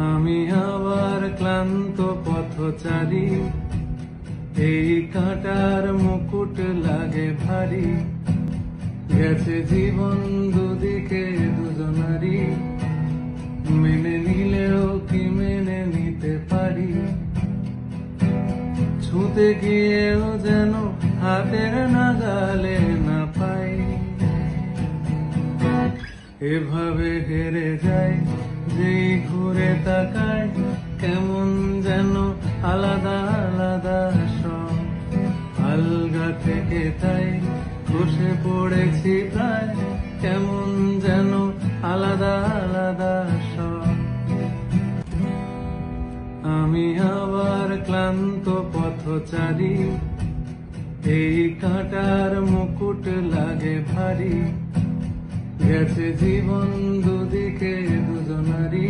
আমি আবার ক্লান্ত পথচারী, এই কাঁটার মুকুট লাগে ভারী। গেছে জীবন দুদিকে দুজনারই, মেনে নিলেও কি মেনে নিতে পারি? ছুতে গিয়েও যেন হাতের নাগালে না পাই। এভাবে হেরে যায় যেই ঘুরে তাকায়, কেমন যেন আলাদা আলাদা সব। আলগা থেকে তাই বসে পড়েছি প্রায়, কেমন যেন আলাদা আলাদা সব। আমি আবার ক্লান্ত পথচারী, এই কাঁটার মুকুট লাগে ভারী। গেছে জীবন দুদিকে দুজনারই,